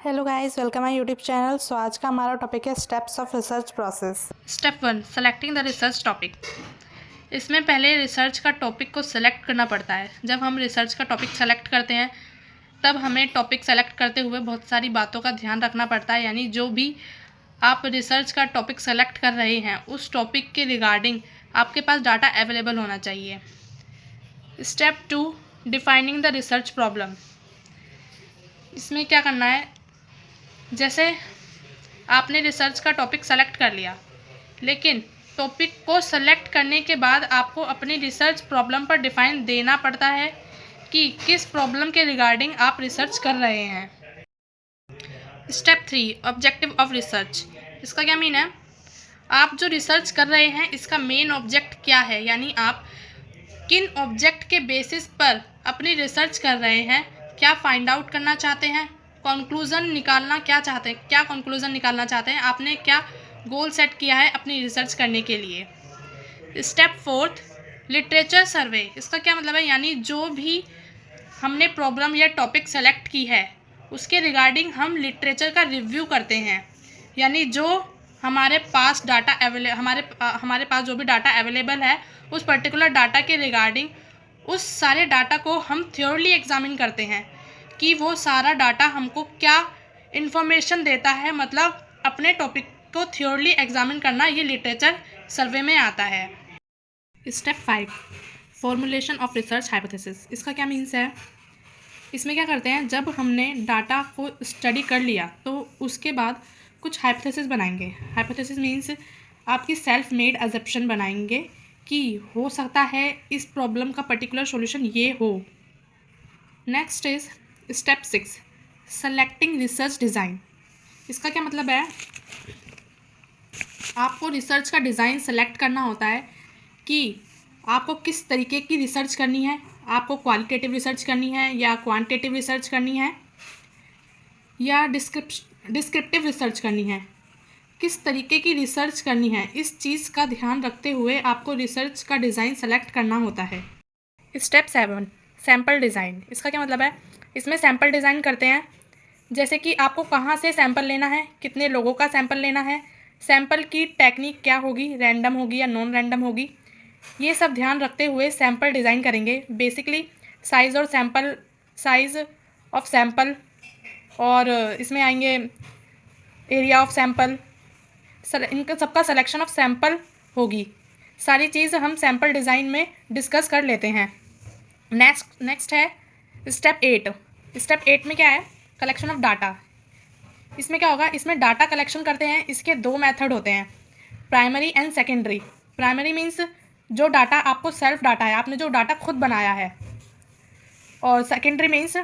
Hello guys, welcome my YouTube channel. So आज का हमारा टॉपिक है steps of research process. Step 1, selecting the research topic. इसमें पहले रिसर्च का टॉपिक को सेलेक्ट करना पड़ता है। जब हम रिसर्च का टॉपिक सेलेक्ट करते हैं तब हमें टॉपिक सेलेक्ट करते हुए बहुत सारी बातों का ध्यान रखना पड़ता है। यानी जो भी आप रिसर्च का टॉपिक सेलेक्ट कर रहे हैं उस टॉपिक के रिगार्डिंग आपके पास डाटा अवेलेबल होना चाहिए। Step 2, defining the research problem. इसमें क्या करना है, जैसे आपने रिसर्च का टॉपिक सेलेक्ट कर लिया, लेकिन टॉपिक को सेलेक्ट करने के बाद आपको अपनी रिसर्च प्रॉब्लम पर डिफाइन देना पड़ता है कि किस प्रॉब्लम के रिगार्डिंग आप रिसर्च कर रहे हैं। Step 3, objective of research. इसका क्या मीन है, आप जो रिसर्च कर रहे हैं इसका मेन ऑब्जेक्ट क्या है, यानी आप किन ऑब्जेक्ट के बेसिस पर अपनी रिसर्च कर रहे हैं, क्या फाइंड आउट करना चाहते हैं, कंक्लूज़न निकालना क्या चाहते हैं, क्या कंक्लूज़न निकालना चाहते हैं, आपने क्या गोल सेट किया है अपनी रिसर्च करने के लिए। स्टेप 4, लिटरेचर सर्वे। इसका क्या मतलब है, यानी जो भी हमने प्रॉब्लम या टॉपिक सेलेक्ट की है उसके रिगार्डिंग हम लिटरेचर का रिव्यू करते हैं। यानी जो हमारे पास डाटा हमारे पास जो भी डाटा अवेलेबल है उस पर्टिकुलर डाटा के रिगार्डिंग उस सारे डाटा को हम थ्योरली एग्जामिन करते हैं कि वो सारा डाटा हमको क्या इन्फॉर्मेशन देता है। मतलब अपने टॉपिक को थ्योरली एग्जामिन करना ये लिटरेचर सर्वे में आता है। Step 5, formulation of research hypothesis. इसका क्या मीन्स है, इसमें क्या करते हैं, जब हमने डाटा को स्टडी कर लिया तो उसके बाद कुछ हाइपोथेसिस बनाएंगे। हाइपोथेसिस मीन्स आपकी सेल्फ मेड अजप्शन बनाएंगे कि हो सकता है इस प्रॉब्लम का पर्टिकुलर सॉल्यूशन ये हो। Next is step 6, selecting research design. इसका क्या मतलब है, आपको रिसर्च का डिज़ाइन सेलेक्ट करना होता है कि आपको किस तरीके की रिसर्च करनी है। आपको क्वालिटेटिव रिसर्च करनी है या क्वांटिटेटिव रिसर्च करनी है या डिस्क्रिप्टिव रिसर्च करनी है, किस तरीके की रिसर्च करनी है, इस चीज़ का ध्यान रखते हुए आपको रिसर्च का डिज़ाइन सेलेक्ट करना होता है। Step 7, sample design. इसका क्या मतलब है, इसमें सैम्पल डिज़ाइन करते हैं, जैसे कि आपको कहाँ से सैम्पल लेना है, कितने लोगों का सैम्पल लेना है, सैम्पल की टेक्निक क्या होगी, रैंडम होगी या नॉन रैंडम होगी, ये सब ध्यान रखते हुए सैम्पल डिज़ाइन करेंगे। बेसिकली साइज़ ऑफ सैम्पल और इसमें आएंगे एरिया ऑफ सैम्पल, इनका सबका सिलेक्शन ऑफ सैम्पल होगी। सारी चीज़ हम सैम्पल डिज़ाइन में डिस्कस कर लेते हैं। नेक्स्ट है स्टेप 8। स्टेप 8 में क्या है, कलेक्शन ऑफ डाटा। इसमें क्या होगा, इसमें डाटा कलेक्शन करते हैं। इसके दो मेथड होते हैं, primary and secondary. Primary means जो डाटा आपको सेल्फ डाटा है, आपने जो डाटा खुद बनाया है, और सेकेंडरी मीन्स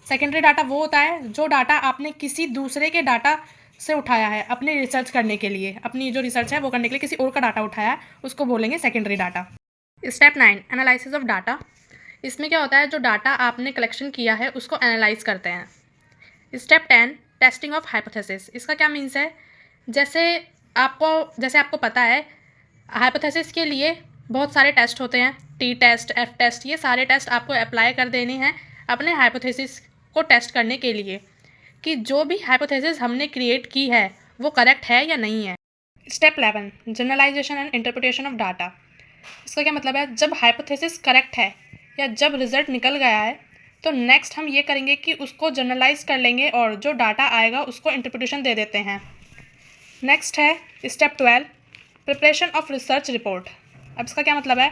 सेकेंडरी डाटा वो होता है जो डाटा आपने किसी दूसरे के डाटा से उठाया है अपनी रिसर्च करने के लिए, अपनी जो रिसर्च है वो करने के लिए किसी और का डाटा उठाया है, उसको बोलेंगे secondary data. Step 9, analysis of data. इसमें क्या होता है, जो डाटा आपने कलेक्शन किया है उसको एनालाइज करते हैं। Step 10, testing of hypothesis. इसका क्या मीन्स है, जैसे आपको पता है हाइपोथेसिस के लिए बहुत सारे टेस्ट होते हैं, टी टेस्ट, एफ टेस्ट, ये सारे टेस्ट आपको अप्लाई कर देने हैं अपने हाइपोथेसिस को टेस्ट करने के लिए कि जो भी हाइपोथेसिस हमने क्रिएट की है वो करेक्ट है या नहीं है। Step 11, generalisation and interpretation of data. इसका क्या मतलब है, जब हाइपोथेसिस करेक्ट है या जब रिजल्ट निकल गया है तो नेक्स्ट हम ये करेंगे कि उसको जनरलाइज कर लेंगे और जो डाटा आएगा उसको इंटरप्रिटेशन दे देते हैं। नेक्स्ट है step 12, preparation of research report. अब इसका क्या मतलब है,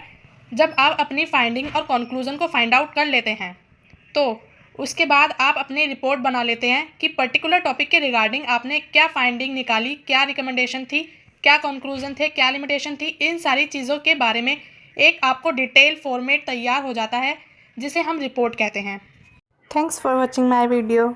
जब आप अपनी फाइंडिंग और कंक्लूजन को फाइंड आउट कर लेते हैं तो उसके बाद आप अपनी रिपोर्ट बना लेते हैं कि पर्टिकुलर टॉपिक के रिगार्डिंग आपने क्या फाइंडिंग निकाली, क्या रिकमेंडेशन थी, क्या कंक्लूजन थे, क्या लिमिटेशन थी। इन सारी चीज़ों के बारे में एक आपको डिटेल फॉर्मेट तैयार हो जाता है जिसे हम रिपोर्ट कहते हैं। Thanks for watching my video.